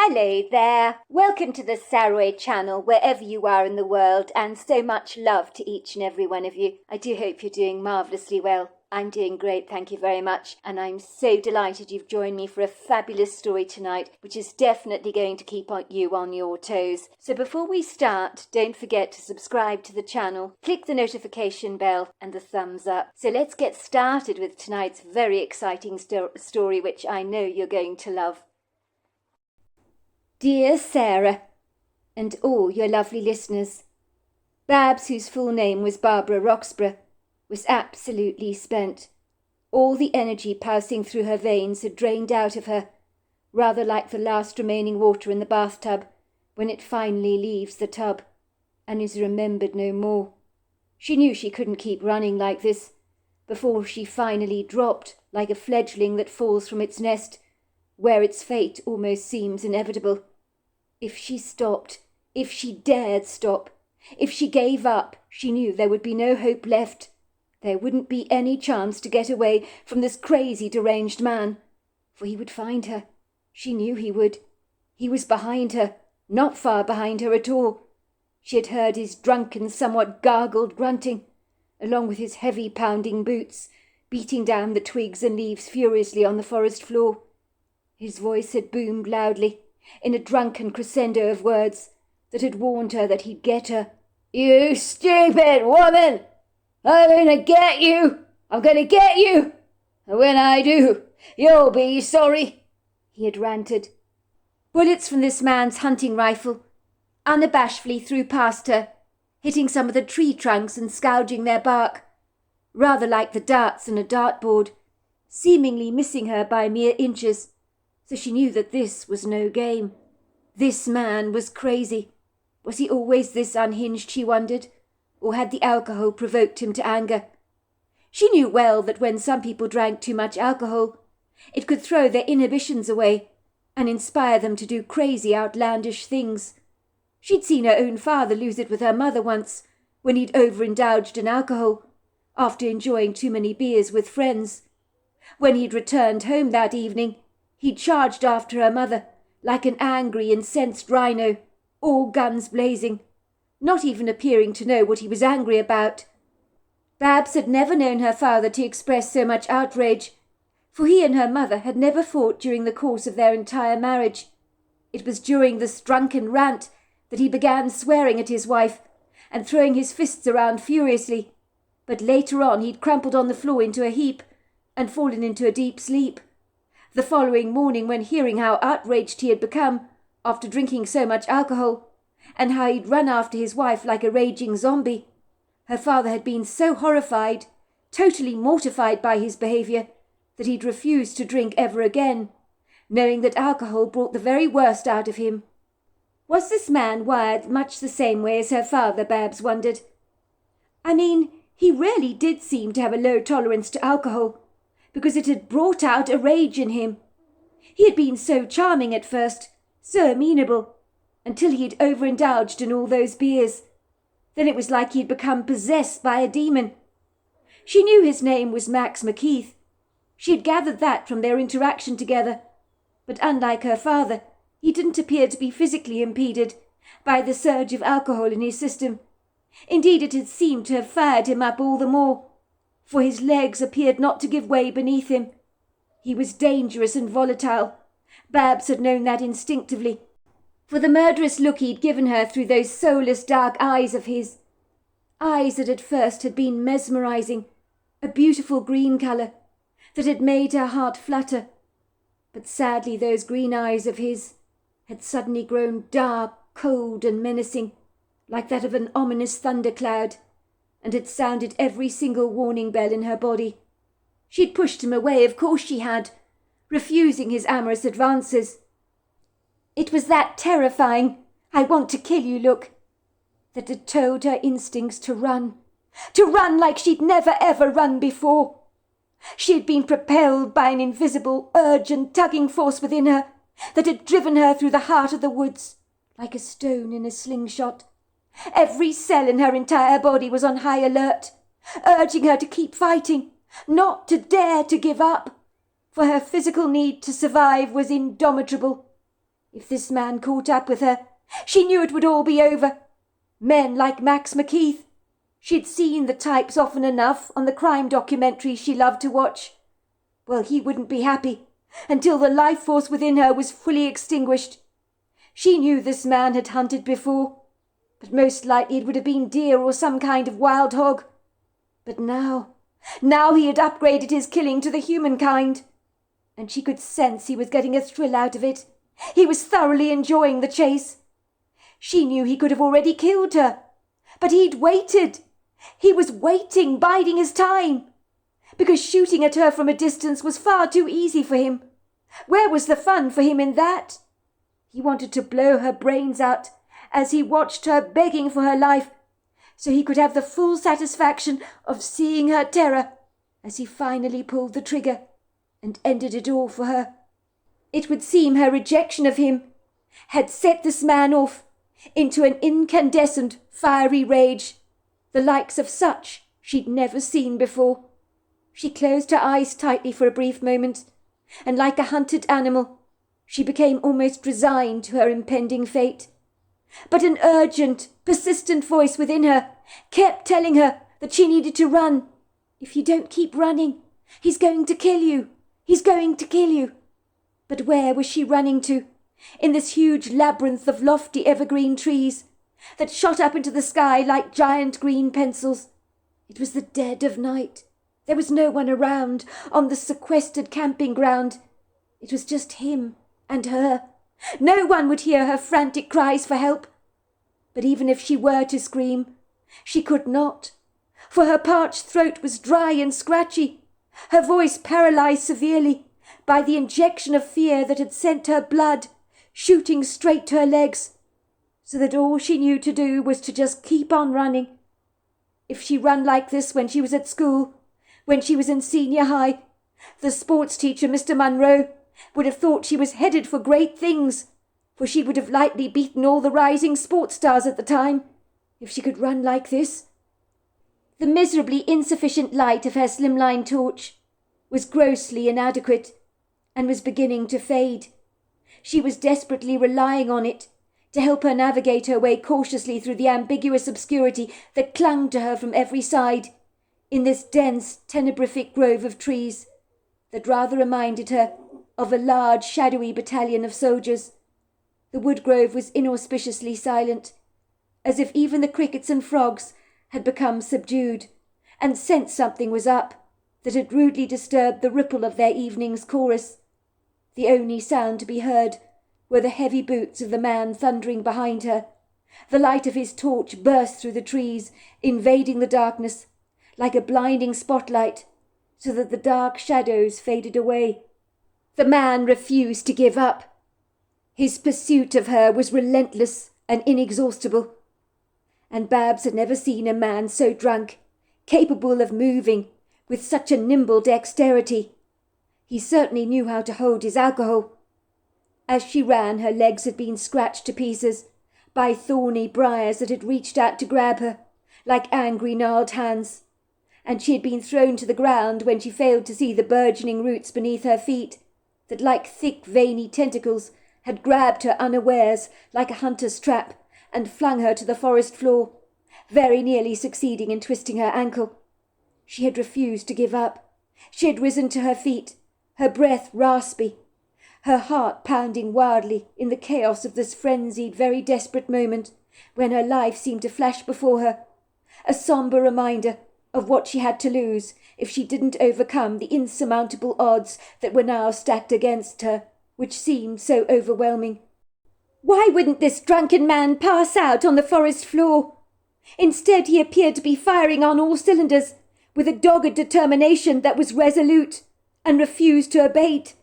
Hello there. Welcome to the Saroy channel, wherever you are in the world, and so much love to each and every one of you. I do hope you're doing marvellously well. I'm doing great, thank you very much, and I'm so delighted you've joined me for a fabulous story tonight, which is definitely going to keep you on your toes. So before we start, don't forget to subscribe to the channel, click the notification bell and the thumbs up. So let's get started with tonight's very exciting story, which I know you're going to love. Dear Sarah, and all your lovely listeners, Babs, whose full name was Barbara Roxburgh, was absolutely spent. All the energy passing through her veins had drained out of her, rather like the last remaining water in the bathtub when it finally leaves the tub and is remembered no more. She knew she couldn't keep running like this before she finally dropped like a fledgling that falls from its nest, where its fate almost seems inevitable. If she stopped, if she dared stop, if she gave up, she knew there would be no hope left. There wouldn't be any chance to get away from this crazy, deranged man. For he would find her. She knew he would. He was behind her, not far behind her at all. She had heard his drunken, somewhat gargled grunting, along with his heavy pounding boots, beating down the twigs and leaves furiously on the forest floor. His voice had boomed loudly, in a drunken crescendo of words that had warned her that he'd get her. "You stupid woman! I'm gonna get you! I'm gonna get you! And when I do, you'll be sorry!" he had ranted. Bullets from this man's hunting rifle unabashedly flew past her, hitting some of the tree trunks and scourging their bark, rather like the darts on a dartboard, seemingly missing her by mere inches. So she knew that this was no game. This man was crazy. Was he always this unhinged, she wondered, or had the alcohol provoked him to anger? She knew well that when some people drank too much alcohol, it could throw their inhibitions away and inspire them to do crazy, outlandish things. She'd seen her own father lose it with her mother once, when he'd overindulged in alcohol, after enjoying too many beers with friends. When he'd returned home that evening, he'd charged after her mother like an angry, incensed rhino, all guns blazing, not even appearing to know what he was angry about. Babs had never known her father to express so much outrage, for he and her mother had never fought during the course of their entire marriage. It was during this drunken rant that he began swearing at his wife and throwing his fists around furiously, but later on he'd crumpled on the floor into a heap and fallen into a deep sleep. The following morning, when hearing how outraged he had become after drinking so much alcohol, and how he'd run after his wife like a raging zombie, her father had been so horrified, totally mortified by his behaviour, that he'd refused to drink ever again, knowing that alcohol brought the very worst out of him. Was this man wired much the same way as her father, Babs wondered? I mean, he really did seem to have a low tolerance to alcohol, because it had brought out a rage in him. He had been so charming at first, so amenable, until he had overindulged in all those beers. Then it was like he had become possessed by a demon. She knew his name was Max McKeith. She had gathered that from their interaction together, but unlike her father, he didn't appear to be physically impeded by the surge of alcohol in his system. Indeed, it had seemed to have fired him up all the more, for his legs appeared not to give way beneath him. He was dangerous and volatile. Babs had known that instinctively, for the murderous look he'd given her through those soulless dark eyes of his, eyes that at first had been mesmerizing, a beautiful green colour that had made her heart flutter. But sadly those green eyes of his had suddenly grown dark, cold and menacing, like that of an ominous thundercloud, and had sounded every single warning bell in her body. She'd pushed him away, of course she had, refusing his amorous advances. It was that terrifying, "I want to kill you" look that had told her instincts to run like she'd never ever run before. She had been propelled by an invisible, urgent, tugging force within her that had driven her through the heart of the woods like a stone in a slingshot. Every cell in her entire body was on high alert, urging her to keep fighting, not to dare to give up, for her physical need to survive was indomitable. If this man caught up with her, she knew it would all be over. Men like Max McKeith. She'd seen the types often enough on the crime documentaries she loved to watch. Well, he wouldn't be happy until the life force within her was fully extinguished. She knew this man had hunted before, but most likely it would have been deer or some kind of wild hog. But now he had upgraded his killing to the humankind, and she could sense he was getting a thrill out of it. He was thoroughly enjoying the chase. She knew he could have already killed her, but he'd waited. He was waiting, biding his time, because shooting at her from a distance was far too easy for him. Where was the fun for him in that? He wanted to blow her brains out as he watched her begging for her life, so he could have the full satisfaction of seeing her terror as he finally pulled the trigger and ended it all for her. It would seem her rejection of him had set this man off into an incandescent, fiery rage, the likes of such she'd never seen before. She closed her eyes tightly for a brief moment, and like a hunted animal, she became almost resigned to her impending fate. But an urgent, persistent voice within her kept telling her that she needed to run. If you don't keep running, he's going to kill you. He's going to kill you. But where was she running to? In this huge labyrinth of lofty evergreen trees that shot up into the sky like giant green pencils. It was the dead of night. There was no one around on the sequestered camping ground. It was just him and her. No one would hear her frantic cries for help. But even if she were to scream, she could not, for her parched throat was dry and scratchy, her voice paralyzed severely by the injection of fear that had sent her blood shooting straight to her legs, so that all she knew to do was to just keep on running. If she ran like this when she was at school, when she was in senior high, the sports teacher, Mr. Munro, would have thought she was headed for great things, for she would have lightly beaten all the rising sports stars at the time, if she could run like this. The miserably insufficient light of her slimline torch was grossly inadequate, and was beginning to fade. She was desperately relying on it to help her navigate her way cautiously through the ambiguous obscurity that clung to her from every side, in this dense, tenebrific grove of trees that rather reminded her of a large, shadowy battalion of soldiers. The wood grove was inauspiciously silent, as if even the crickets and frogs had become subdued, and sensed something was up that had rudely disturbed the ripple of their evening's chorus. The only sound to be heard were the heavy boots of the man thundering behind her. The light of his torch burst through the trees, invading the darkness like a blinding spotlight, so that the dark shadows faded away. The man refused to give up. His pursuit of her was relentless and inexhaustible, and Babs had never seen a man so drunk, capable of moving with such a nimble dexterity. He certainly knew how to hold his alcohol. As she ran, her legs had been scratched to pieces by thorny briars that had reached out to grab her, like angry gnarled hands, and she had been thrown to the ground when she failed to see the burgeoning roots beneath her feet, that like thick veiny tentacles had grabbed her unawares like a hunter's trap and flung her to the forest floor, very nearly succeeding in twisting her ankle. She had refused to give up. She had risen to her feet, her breath raspy, her heart pounding wildly in the chaos of this frenzied, very desperate moment when her life seemed to flash before her, a sombre reminder of what she had to lose if she didn't overcome the insurmountable odds that were now stacked against her, which seemed so overwhelming. Why wouldn't this drunken man pass out on the forest floor? Instead, he appeared to be firing on all cylinders, with a dogged determination that was resolute and refused to abate,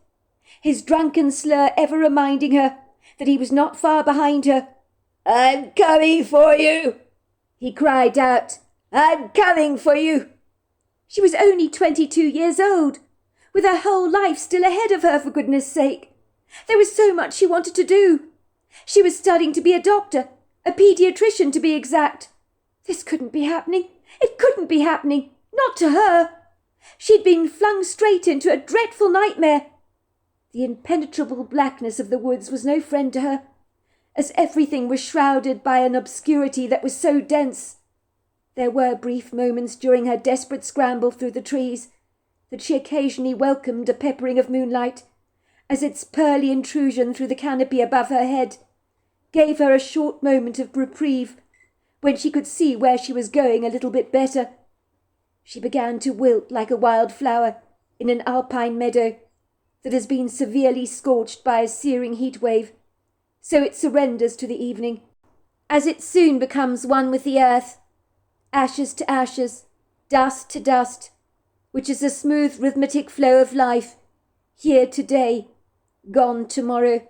his drunken slur ever reminding her that he was not far behind her. "I'm coming for you," he cried out. "I'm coming for you." She was only 22 years old, with her whole life still ahead of her, for goodness sake. There was so much she wanted to do. She was studying to be a doctor, a paediatrician to be exact. This couldn't be happening. It couldn't be happening. Not to her. She'd been flung straight into a dreadful nightmare. The impenetrable blackness of the woods was no friend to her, as everything was shrouded by an obscurity that was so dense. There were brief moments during her desperate scramble through the trees that she occasionally welcomed a peppering of moonlight, as its pearly intrusion through the canopy above her head gave her a short moment of reprieve when she could see where she was going a little bit better. She began to wilt like a wild flower in an alpine meadow that has been severely scorched by a searing heat wave, so it surrenders to the evening, as it soon becomes one with the earth, ashes to ashes, dust to dust, which is a smooth rhythmic flow of life, here today, gone tomorrow.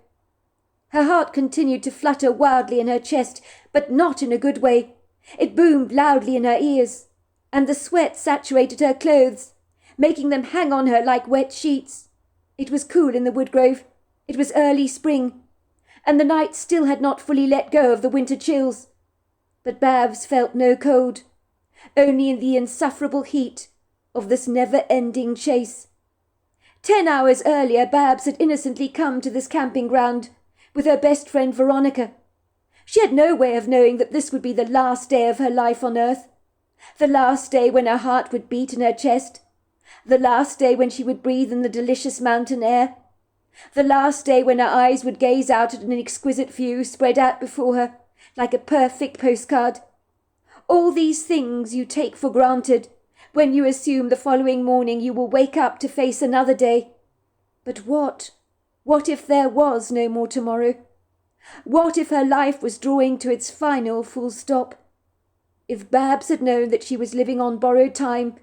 Her heart continued to flutter wildly in her chest, but not in a good way. It boomed loudly in her ears, and the sweat saturated her clothes, making them hang on her like wet sheets. It was cool in the woodgrove. It was early spring, and the night still had not fully let go of the winter chills. But Babs felt no cold, only in the insufferable heat of this never-ending chase. 10 hours earlier, Babs had innocently come to this camping ground with her best friend Veronica. She had no way of knowing that this would be the last day of her life on earth, the last day when her heart would beat in her chest, the last day when she would breathe in the delicious mountain air, the last day when her eyes would gaze out at an exquisite view spread out before her like a perfect postcard. All these things you take for granted when you assume the following morning you will wake up to face another day. But what? What if there was no more tomorrow? What if her life was drawing to its final full stop? If Babs had known that she was living on borrowed time,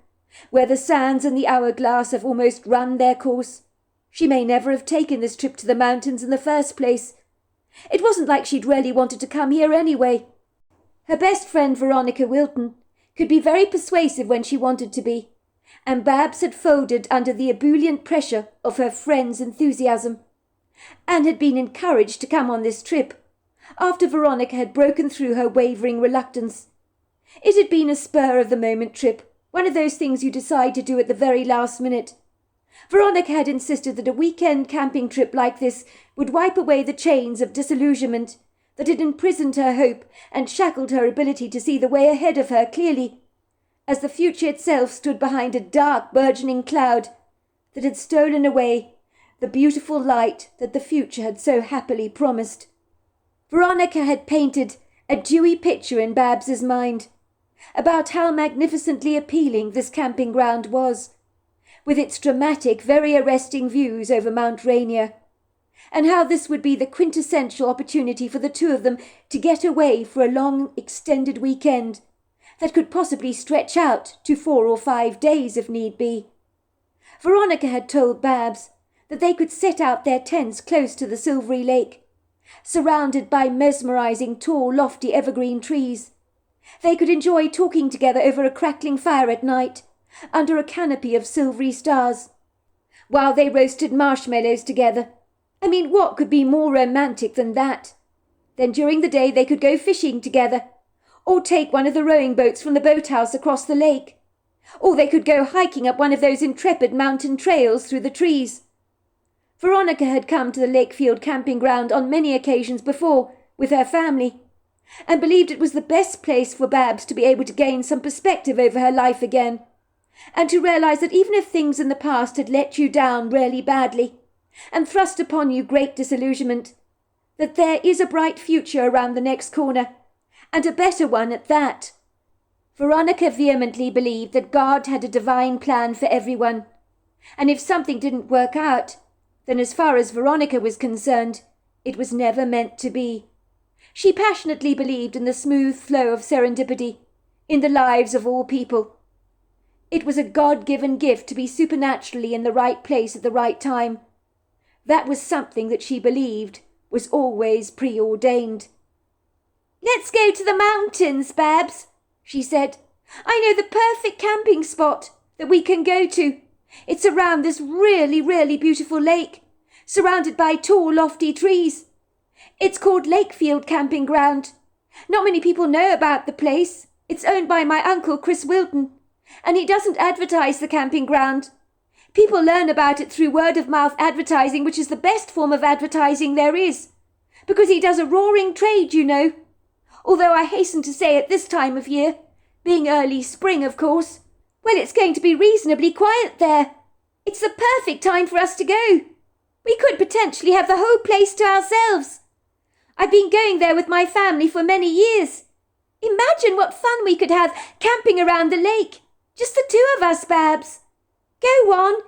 where the sands and the hourglass have almost run their course, she may never have taken this trip to the mountains in the first place. It wasn't like she'd really wanted to come here anyway. Her best friend Veronica Wilton could be very persuasive when she wanted to be, and Babs had folded under the ebullient pressure of her friend's enthusiasm, and had been encouraged to come on this trip, after Veronica had broken through her wavering reluctance. It had been a spur-of-the-moment trip, one of those things you decide to do at the very last minute. Veronica had insisted that a weekend camping trip like this would wipe away the chains of disillusionment that had imprisoned her hope and shackled her ability to see the way ahead of her clearly, as the future itself stood behind a dark, burgeoning cloud that had stolen away the beautiful light that the future had so happily promised. Veronica had painted a dewy picture in Babs's mind about how magnificently appealing this camping ground was, with its dramatic, very arresting views over Mount Rainier, and how this would be the quintessential opportunity for the two of them to get away for a long, extended weekend that could possibly stretch out to 4 or 5 days if need be. Veronica had told Babs that they could set out their tents close to the silvery lake, surrounded by mesmerizing tall, lofty evergreen trees. They could enjoy talking together over a crackling fire at night, under a canopy of silvery stars, while they roasted marshmallows together. I mean, what could be more romantic than that? Then during the day they could go fishing together, or take one of the rowing boats from the boathouse across the lake, or they could go hiking up one of those intrepid mountain trails through the trees. Veronica had come to the Lakefield camping ground on many occasions before with her family, and believed it was the best place for Babs to be able to gain some perspective over her life again, and to realize that even if things in the past had let you down really badly and thrust upon you great disillusionment, that there is a bright future around the next corner, and a better one at that. Veronica vehemently believed that God had a divine plan for everyone, and if something didn't work out, then as far as Veronica was concerned, it was never meant to be. She passionately believed in the smooth flow of serendipity in the lives of all people. It was a God-given gift to be supernaturally in the right place at the right time. That was something that she believed was always preordained. "Let's go to the mountains, Babs," she said. "I know the perfect camping spot that we can go to. It's around this really, really beautiful lake, surrounded by tall, lofty trees. It's called Lakefield Camping Ground. Not many people know about the place. It's owned by my uncle, Chris Wilton, and he doesn't advertise the camping ground. People learn about it through word-of-mouth advertising, which is the best form of advertising there is. Because he does a roaring trade, you know. Although I hasten to say at this time of year, being early spring, of course, well, it's going to be reasonably quiet there. It's the perfect time for us to go. We could potentially have the whole place to ourselves. I've been going there with my family for many years. Imagine what fun we could have camping around the lake. Just the two of us, Babs. Go on.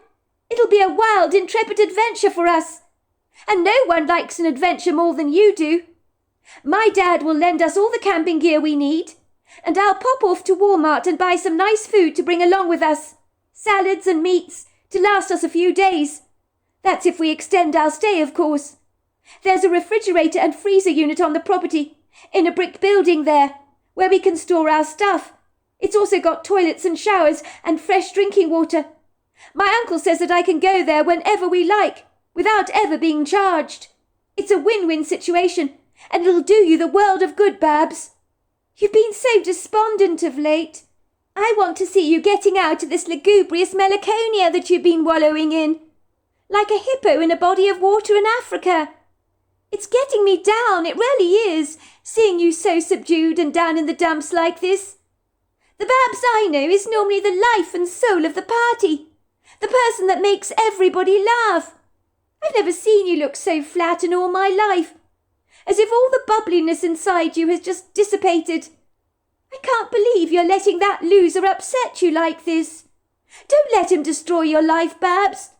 It'll be a wild, intrepid adventure for us. And no one likes an adventure more than you do. My dad will lend us all the camping gear we need, and I'll pop off to Walmart and buy some nice food to bring along with us. Salads and meats to last us a few days. That's if we extend our stay, of course. There's a refrigerator and freezer unit on the property, in a brick building there, where we can store our stuff. It's also got toilets and showers and fresh drinking water. My uncle says that I can go there whenever we like, without ever being charged. It's a win-win situation, and it'll do you the world of good, Babs. You've been so despondent of late. I want to see you getting out of this lugubrious melancholia that you've been wallowing in, like a hippo in a body of water in Africa. It's getting me down, it really is, seeing you so subdued and down in the dumps like this. The Babs I know is normally the life and soul of the party, the person that makes everybody laugh. I've never seen you look so flat in all my life, as if all the bubbliness inside you has just dissipated. I can't believe you're letting that loser upset you like this. Don't let him destroy your life, Babs.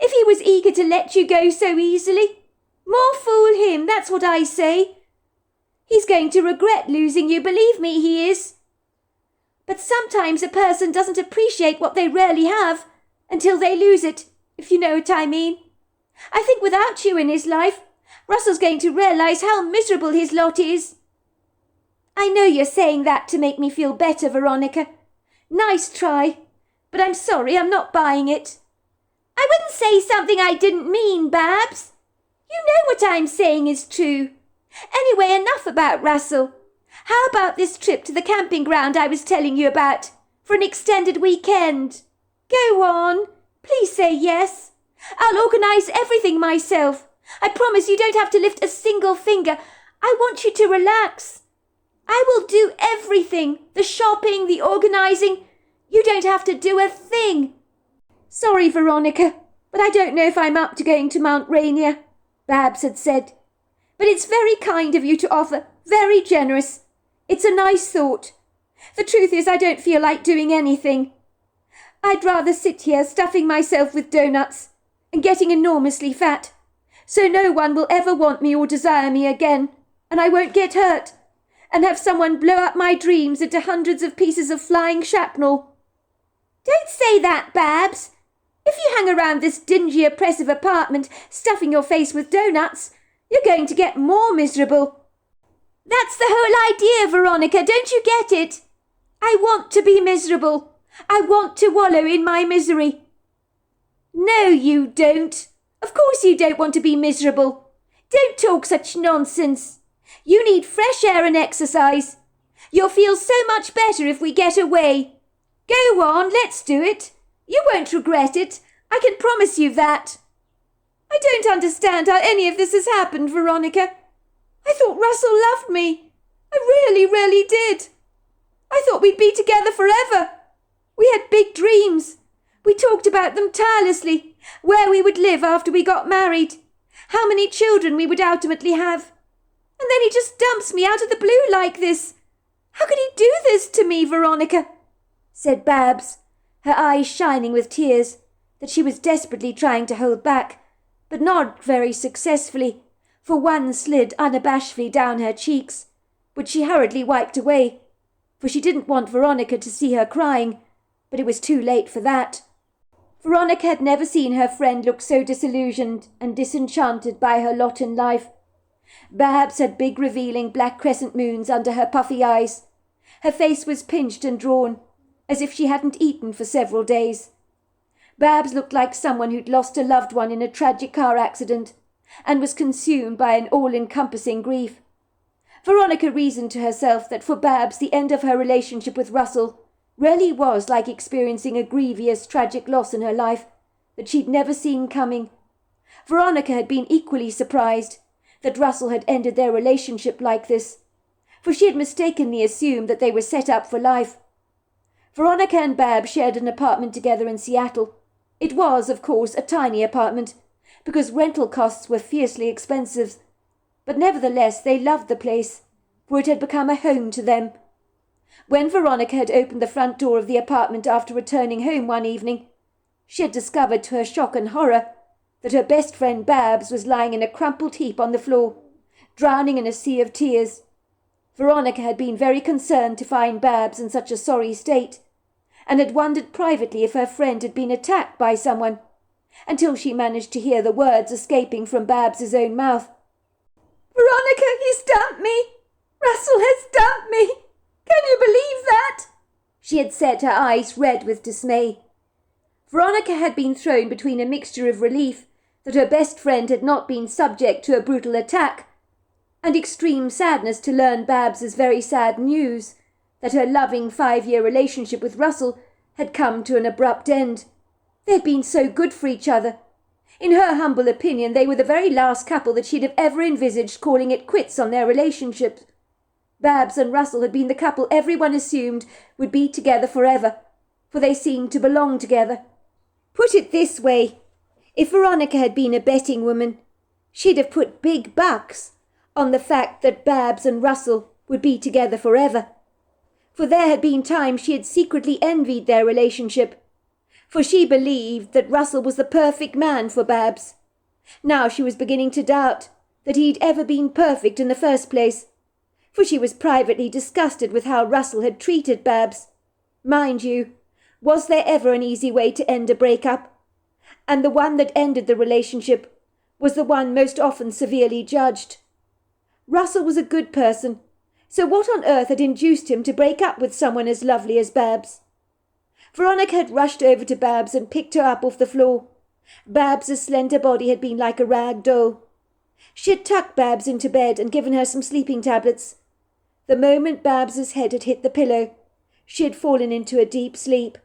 If he was eager to let you go so easily, more fool him, that's what I say. He's going to regret losing you, believe me, he is. But sometimes a person doesn't appreciate what they really have until they lose it, if you know what I mean. I think without you in his life, Russell's going to realise how miserable his lot is. I know you're saying that to make me feel better, Veronica. Nice try, but I'm sorry, I'm not buying it. I wouldn't say something I didn't mean, Babs. You know what I'm saying is true. Anyway, enough about Russell. How about this trip to the camping ground I was telling you about, for an extended weekend? Go on, please say yes. I'll organise everything myself. I promise you don't have to lift a single finger. I want you to relax. I will do everything, the shopping, the organising. You don't have to do a thing. Sorry, Veronica, but I don't know if I'm up to going to Mount Rainier, Babs had said. But it's very kind of you to offer, very generous. It's a nice thought. The truth is I don't feel like doing anything. I'd rather sit here stuffing myself with doughnuts and getting enormously fat, so no one will ever want me or desire me again, and I won't get hurt, and have someone blow up my dreams into hundreds of pieces of flying shrapnel. Don't say that, Babs. If you hang around this dingy, oppressive apartment, stuffing your face with doughnuts, you're going to get more miserable. That's the whole idea, Veronica, don't you get it? I want to be miserable. I want to wallow in my misery. No, you don't. Of course you don't want to be miserable. Don't talk such nonsense. You need fresh air and exercise. You'll feel so much better if we get away. Go on, let's do it. You won't regret it. I can promise you that. I don't understand how any of this has happened, Veronica. I thought Russell loved me. I really, really did. I thought we'd be together forever. We had big dreams. We talked about them tirelessly, where we would live after we got married, how many children we would ultimately have. And then he just dumps me out of the blue like this. How could he do this to me, Veronica? Said Babs, her eyes shining with tears that she was desperately trying to hold back, but not very successfully, for one slid unabashedly down her cheeks, which she hurriedly wiped away, for she didn't want Veronica to see her crying, but it was too late for that. Veronica had never seen her friend look so disillusioned and disenchanted by her lot in life. Babs had big revealing black crescent moons under her puffy eyes. Her face was pinched and drawn, as if she hadn't eaten for several days. Babs looked like someone who'd lost a loved one in a tragic car accident, and was consumed by an all-encompassing grief. Veronica reasoned to herself that for Babs the end of her relationship with Russell really was like experiencing a grievous, tragic loss in her life, that she'd never seen coming. Veronica had been equally surprised that Russell had ended their relationship like this, for she had mistakenly assumed that they were set up for life. Veronica and Babs shared an apartment together in Seattle. It was, of course, a tiny apartment, because rental costs were fiercely expensive, but nevertheless they loved the place, for it had become a home to them. When Veronica had opened the front door of the apartment after returning home one evening, she had discovered to her shock and horror that her best friend Babs was lying in a crumpled heap on the floor, drowning in a sea of tears. Veronica had been very concerned to find Babs in such a sorry state, and had wondered privately if her friend had been attacked by someone, until she managed to hear the words escaping from Babs's own mouth. "Veronica, he's dumped me! Russell has dumped me! Can you believe that?" she had said, her eyes red with dismay. Veronica had been thrown between a mixture of relief that her best friend had not been subject to a brutal attack, and extreme sadness to learn Babs's very sad news that her loving 5-year relationship with Russell had come to an abrupt end. They had been so good for each other. In her humble opinion, they were the very last couple that she'd have ever envisaged calling it quits on their relationship. Babs and Russell had been the couple everyone assumed would be together forever, for they seemed to belong together. Put it this way, if Veronica had been a betting woman, she'd have put big bucks on the fact that Babs and Russell would be together forever. For there had been times she had secretly envied their relationship, for she believed that Russell was the perfect man for Babs. Now she was beginning to doubt that he'd ever been perfect in the first place, for she was privately disgusted with how Russell had treated Babs. Mind you, was there ever an easy way to end a breakup? And the one that ended the relationship was the one most often severely judged. Russell was a good person, so what on earth had induced him to break up with someone as lovely as Babs? Veronica had rushed over to Babs and picked her up off the floor. Babs's slender body had been like a rag doll. She had tucked Babs into bed and given her some sleeping tablets. The moment Babs's head had hit the pillow, she had fallen into a deep sleep.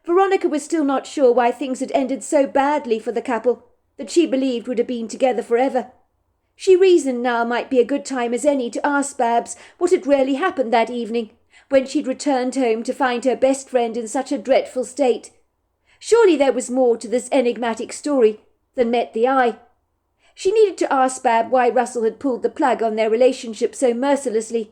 Veronica was still not sure why things had ended so badly for the couple that she believed would have been together forever. She reasoned now might be a good time as any to ask Babs what had really happened that evening, when she'd returned home to find her best friend in such a dreadful state. Surely there was more to this enigmatic story than met the eye. She needed to ask Bab why Russell had pulled the plug on their relationship so mercilessly.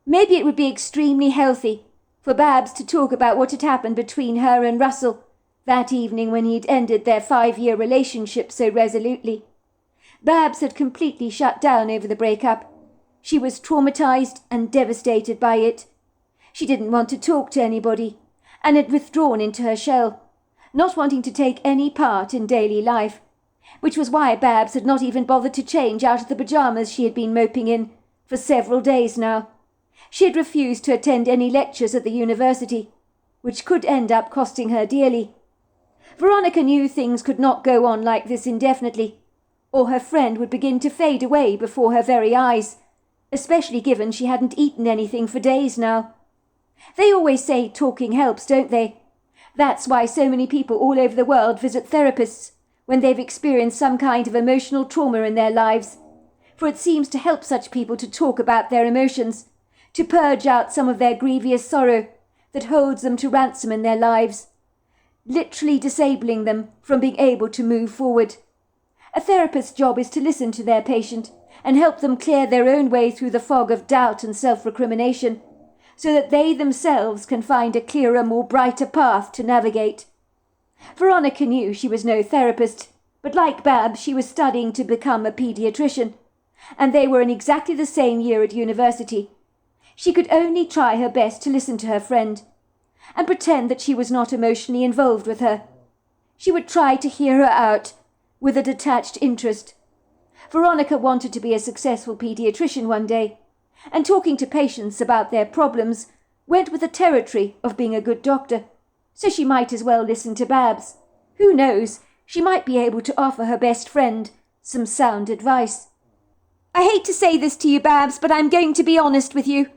Maybe it would be extremely healthy for Babs to talk about what had happened between her and Russell that evening when he'd ended their 5-year relationship so resolutely. Babs had completely shut down over the breakup. She was traumatized and devastated by it. She didn't want to talk to anybody, and had withdrawn into her shell, not wanting to take any part in daily life, which was why Babs had not even bothered to change out of the pyjamas she had been moping in for several days now. She had refused to attend any lectures at the university, which could end up costing her dearly. Veronica knew things could not go on like this indefinitely, or her friend would begin to fade away before her very eyes, especially given she hadn't eaten anything for days now. They always say talking helps, don't they? That's why so many people all over the world visit therapists when they've experienced some kind of emotional trauma in their lives, for it seems to help such people to talk about their emotions, to purge out some of their grievous sorrow that holds them to ransom in their lives, literally disabling them from being able to move forward. A therapist's job is to listen to their patient and help them clear their own way through the fog of doubt and self-recrimination, so that they themselves can find a clearer, more brighter path to navigate. Veronica knew she was no therapist, but like Babs, she was studying to become a paediatrician, and they were in exactly the same year at university. She could only try her best to listen to her friend, and pretend that she was not emotionally involved with her. She would try to hear her out with a detached interest. Veronica wanted to be a successful paediatrician one day, and talking to patients about their problems went with the territory of being a good doctor, so she might as well listen to Babs. Who knows, she might be able to offer her best friend some sound advice. "I hate to say this to you, Babs, but I'm going to be honest with you.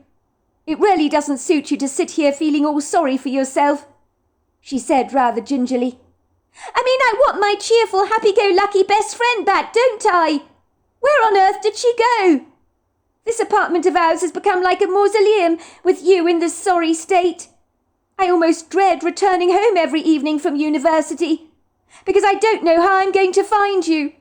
It really doesn't suit you to sit here feeling all sorry for yourself," she said rather gingerly. I mean, I want my cheerful, happy-go-lucky best friend back, don't I? Where on earth did she go? This apartment of ours has become like a mausoleum with you in this sorry state. I almost dread returning home every evening from university, because I don't know how I'm going to find you.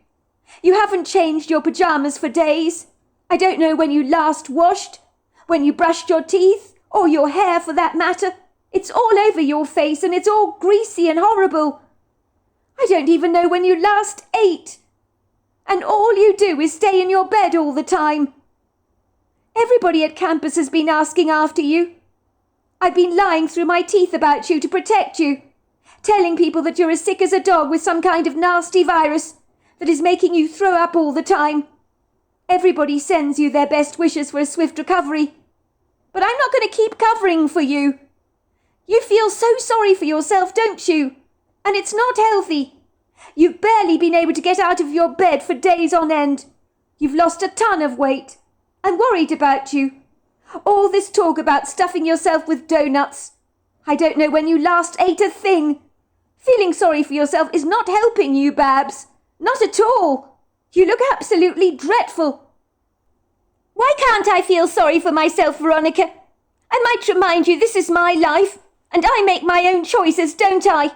You haven't changed your pyjamas for days. I don't know when you last washed, when you brushed your teeth, or your hair for that matter. It's all over your face and it's all greasy and horrible. I don't even know when you last ate. And all you do is stay in your bed all the time. Everybody at campus has been asking after you. I've been lying through my teeth about you to protect you, telling people that you're as sick as a dog with some kind of nasty virus that is making you throw up all the time. Everybody sends you their best wishes for a swift recovery. But I'm not going to keep covering for you. You feel so sorry for yourself, don't you? And it's not healthy. You've barely been able to get out of your bed for days on end. You've lost a ton of weight. I'm worried about you. All this talk about stuffing yourself with donuts. I don't know when you last ate a thing. Feeling sorry for yourself is not helping you, Babs. Not at all. You look absolutely dreadful. Why can't I feel sorry for myself, Veronica? I might remind you this is my life, and I make my own choices, don't I?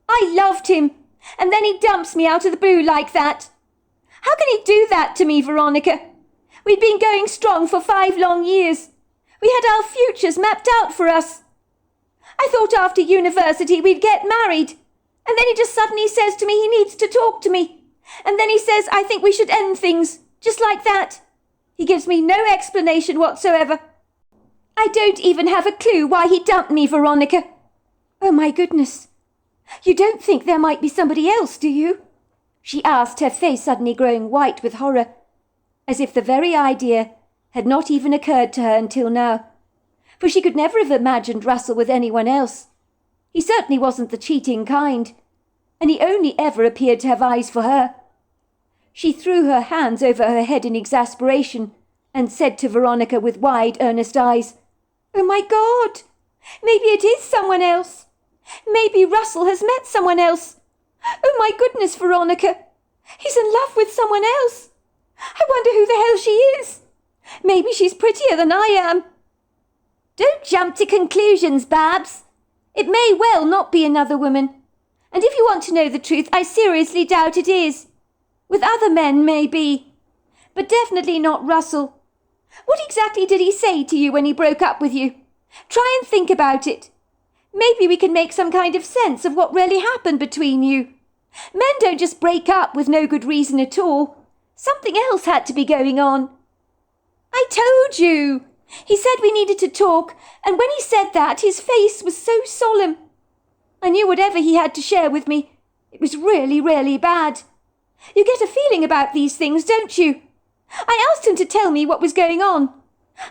I loved him, and then he dumps me out of the blue like that. How can he do that to me, Veronica? We'd been going strong for 5 long years. We had our futures mapped out for us. I thought after university we'd get married, and then he just suddenly says to me he needs to talk to me, and then he says I think we should end things, just like that. He gives me no explanation whatsoever. I don't even have a clue why he dumped me, Veronica. Oh, my goodness. You don't think there might be somebody else, do you? She asked, her face suddenly growing white with horror, as if the very idea had not even occurred to her until now. For she could never have imagined Russell with anyone else. He certainly wasn't the cheating kind, and he only ever appeared to have eyes for her. She threw her hands over her head in exasperation and said to Veronica with wide, earnest eyes, "Oh, my God! Maybe it is someone else. Maybe Russell has met someone else. Oh, my goodness, Veronica! He's in love with someone else. I wonder who the hell she is. Maybe she's prettier than I am." "Don't jump to conclusions, Babs. It may well not be another woman. And if you want to know the truth, I seriously doubt it is. With other men, maybe. But definitely not Russell. What exactly did he say to you when he broke up with you? Try and think about it. Maybe we can make some kind of sense of what really happened between you. Men don't just break up with no good reason at all. Something else had to be going on." "I told you. He said we needed to talk, and when he said that, his face was so solemn. I knew whatever he had to share with me, it was really, really bad. You get a feeling about these things, don't you? I asked him to tell me what was going on.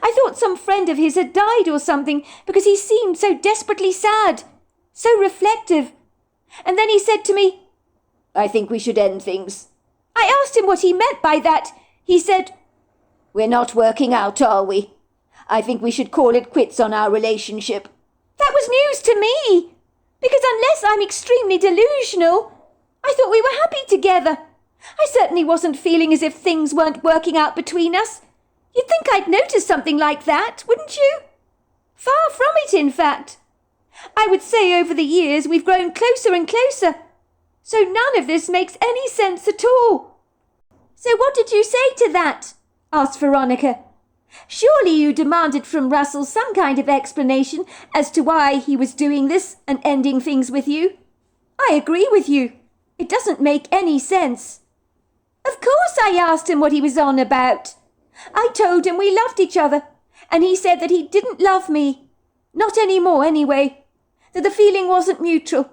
I thought some friend of his had died or something, because he seemed so desperately sad, so reflective. And then he said to me, 'I think we should end things.' I asked him what he meant by that. He said, 'We're not working out, are we? I think we should call it quits on our relationship.' That was news to me, because unless I'm extremely delusional, I thought we were happy together. I certainly wasn't feeling as if things weren't working out between us. You'd think I'd notice something like that, wouldn't you? Far from it, in fact. I would say over the years we've grown closer and closer, so none of this makes any sense at all." "So what did you say to that?" asked Veronica. "Surely you demanded from Russell some kind of explanation as to why he was doing this and ending things with you. I agree with you. It doesn't make any sense." "Of course I asked him what he was on about. I told him we loved each other, and he said that he didn't love me. Not anymore, anyway. That the feeling wasn't mutual.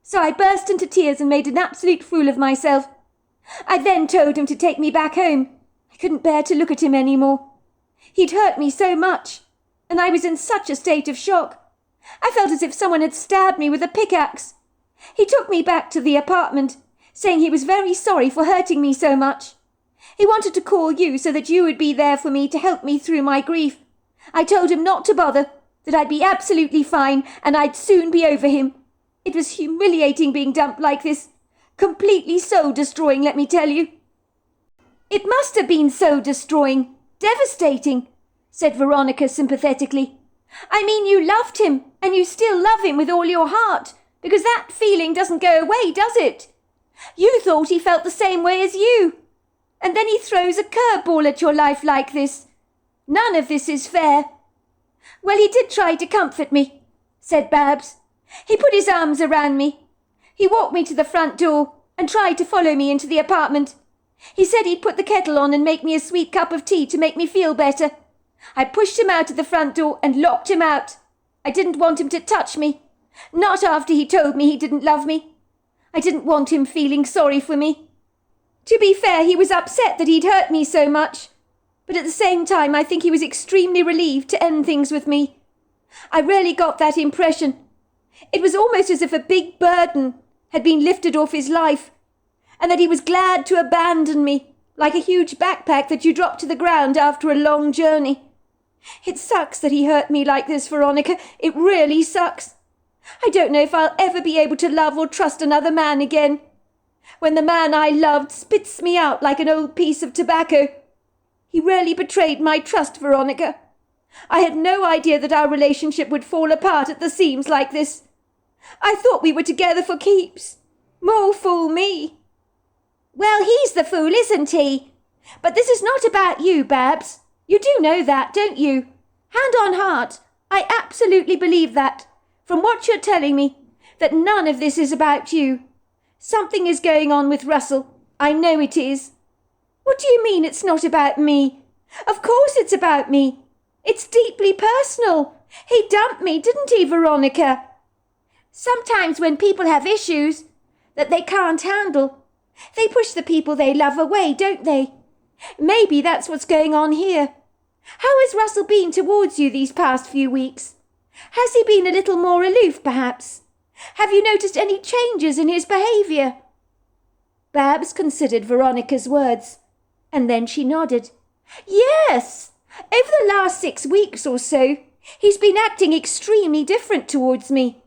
So I burst into tears and made an absolute fool of myself. I then told him to take me back home. I couldn't bear to look at him anymore. He'd hurt me so much, and I was in such a state of shock. I felt as if someone had stabbed me with a pickaxe. He took me back to the apartment, saying he was very sorry for hurting me so much. He wanted to call you so that you would be there for me to help me through my grief. I told him not to bother, that I'd be absolutely fine and I'd soon be over him. It was humiliating being dumped like this. Completely soul-destroying, let me tell you." "It must have been soul-destroying. Devastating," said Veronica sympathetically. "I mean, you loved him, and you still love him with all your heart, because that feeling doesn't go away, does it? You thought he felt the same way as you. And then he throws a curveball at your life like this. None of this is fair." "Well, he did try to comfort me," said Babs. "He put his arms around me. He walked me to the front door and tried to follow me into the apartment. He said he'd put the kettle on and make me a sweet cup of tea to make me feel better. I pushed him out of the front door and locked him out. I didn't want him to touch me. Not after he told me he didn't love me. I didn't want him feeling sorry for me. To be fair, he was upset that he'd hurt me so much. But at the same time, I think he was extremely relieved to end things with me. I really got that impression. It was almost as if a big burden had been lifted off his life, and that he was glad to abandon me, like a huge backpack that you drop to the ground after a long journey. It sucks that he hurt me like this, Veronica. It really sucks. I don't know if I'll ever be able to love or trust another man again. When the man I loved spits me out like an old piece of tobacco. He really betrayed my trust, Veronica. I had no idea that our relationship would fall apart at the seams like this. I thought we were together for keeps. More fool me." "Well, he's the fool, isn't he? But this is not about you, Babs. You do know that, don't you? Hand on heart, I absolutely believe that, from what you're telling me, that none of this is about you. Something is going on with Russell. I know it is." "What do you mean it's not about me? Of course it's about me. It's deeply personal. He dumped me, didn't he, Veronica? Sometimes when people have issues that they can't handle, they push the people they love away, don't they? Maybe that's what's going on here. How has Russell been towards you these past few weeks? Has he been a little more aloof, perhaps? Have you noticed any changes in his behaviour?" Babs considered Veronica's words, and then she nodded. "Yes, over the last 6 weeks or so, he's been acting extremely different towards me.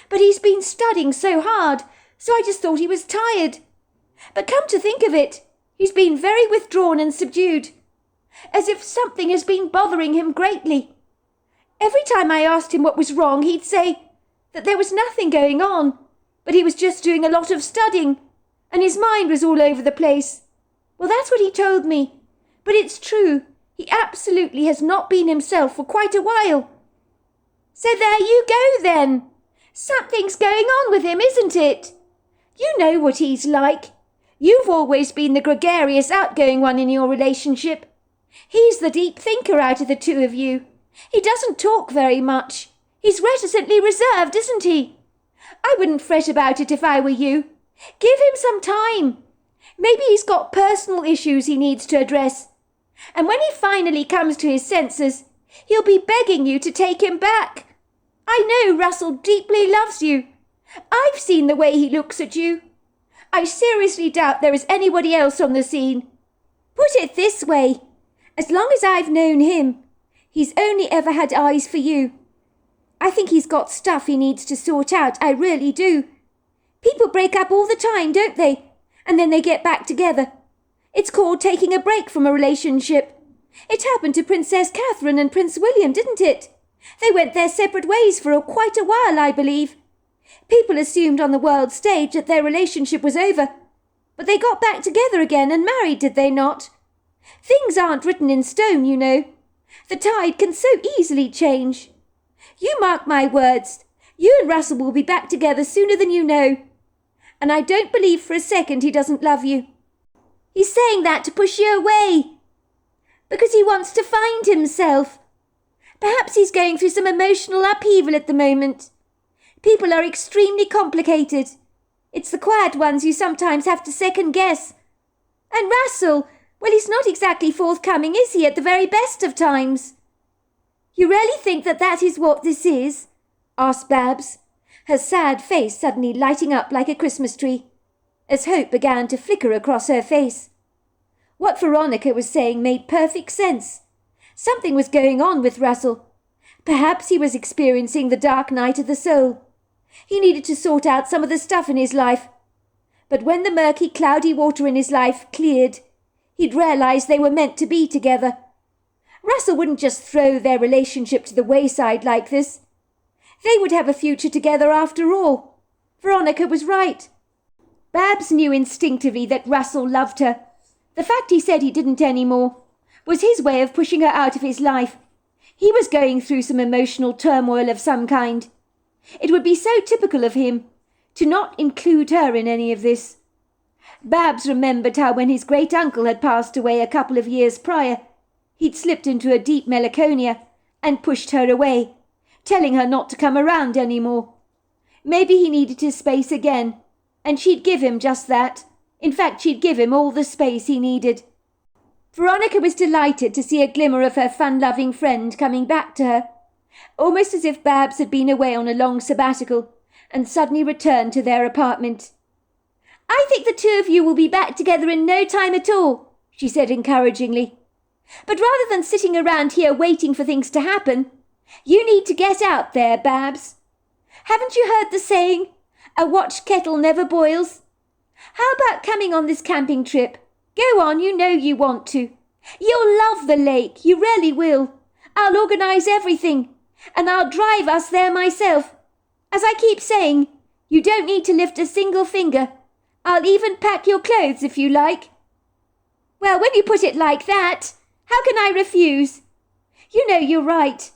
But he's been studying so hard, so I just thought he was tired. But come to think of it, he's been very withdrawn and subdued, as if something has been bothering him greatly. Every time I asked him what was wrong, he'd say that there was nothing going on, but he was just doing a lot of studying, and his mind was all over the place. Well, that's what he told me, but it's true. He absolutely has not been himself for quite a while." "So there you go, then. Something's going on with him, isn't it? You know what he's like. You've always been the gregarious, outgoing one in your relationship. He's the deep thinker out of the two of you. He doesn't talk very much. He's reticently reserved, isn't he? I wouldn't fret about it if I were you. Give him some time. Maybe he's got personal issues he needs to address. And when he finally comes to his senses, he'll be begging you to take him back. I know Russell deeply loves you. I've seen the way he looks at you. I seriously doubt there is anybody else on the scene. Put it this way, as long as I've known him, he's only ever had eyes for you. I think he's got stuff he needs to sort out, I really do. People break up all the time, don't they? And then they get back together. It's called taking a break from a relationship. It happened to Princess Catherine and Prince William, didn't it? They went their separate ways for quite a while, I believe. People assumed on the world stage that their relationship was over. But they got back together again and married, did they not? Things aren't written in stone, you know. The tide can so easily change. You mark my words. You and Russell will be back together sooner than you know. And I don't believe for a second he doesn't love you. He's saying that to push you away. Because he wants to find himself. Perhaps he's going through some emotional upheaval at the moment. People are extremely complicated. It's the quiet ones you sometimes have to second guess. And Russell, well, he's not exactly forthcoming, is he, at the very best of times? You really think that that is what this is? Asked Babs, her sad face suddenly lighting up like a Christmas tree, as hope began to flicker across her face. What Veronica was saying made perfect sense. Something was going on with Russell. Perhaps he was experiencing the dark night of the soul. He needed to sort out some of the stuff in his life. But when the murky, cloudy water in his life cleared, he'd realised they were meant to be together. Russell wouldn't just throw their relationship to the wayside like this. They would have a future together after all. Veronica was right. Babs knew instinctively that Russell loved her. The fact he said he didn't anymore was his way of pushing her out of his life. He was going through some emotional turmoil of some kind. It would be so typical of him to not include her in any of this. Babs remembered how when his great-uncle had passed away a couple of years prior, he'd slipped into a deep melancholia and pushed her away, telling her not to come around any more. Maybe he needed his space again, and she'd give him just that. In fact, she'd give him all the space he needed. Veronica was delighted to see a glimmer of her fun-loving friend coming back to her, almost as if Babs had been away on a long sabbatical and suddenly returned to their apartment. "I think the two of you will be back together in no time at all," she said encouragingly. "But rather than sitting around here waiting for things to happen, you need to get out there, Babs. Haven't you heard the saying, 'A watched kettle never boils'? How about coming on this camping trip? Go on, you know you want to. You'll love the lake, you really will. I'll organise everything, and I'll drive us there myself. As I keep saying, you don't need to lift a single finger. I'll even pack your clothes if you like." "Well, when you put it like that, how can I refuse? You know you're right.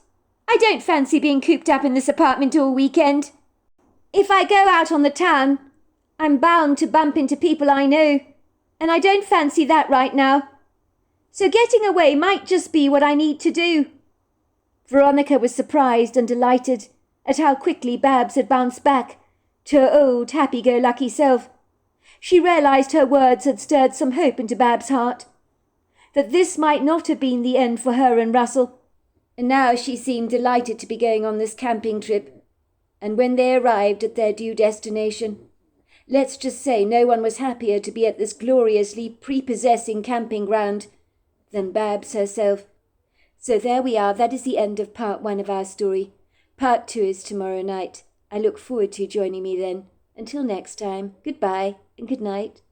I don't fancy being cooped up in this apartment all weekend. If I go out on the town, I'm bound to bump into people I know, and I don't fancy that right now. So getting away might just be what I need to do." Veronica was surprised and delighted at how quickly Babs had bounced back to her old happy-go-lucky self. She realised her words had stirred some hope into Babs' heart, that this might not have been the end for her and Russell, and now she seemed delighted to be going on this camping trip. And when they arrived at their due destination, let's just say no one was happier to be at this gloriously prepossessing camping ground than Babs herself. So there we are, that is the end of part 1 of our story. Part 2 is tomorrow night. I look forward to you joining me then. Until next time, goodbye and good night.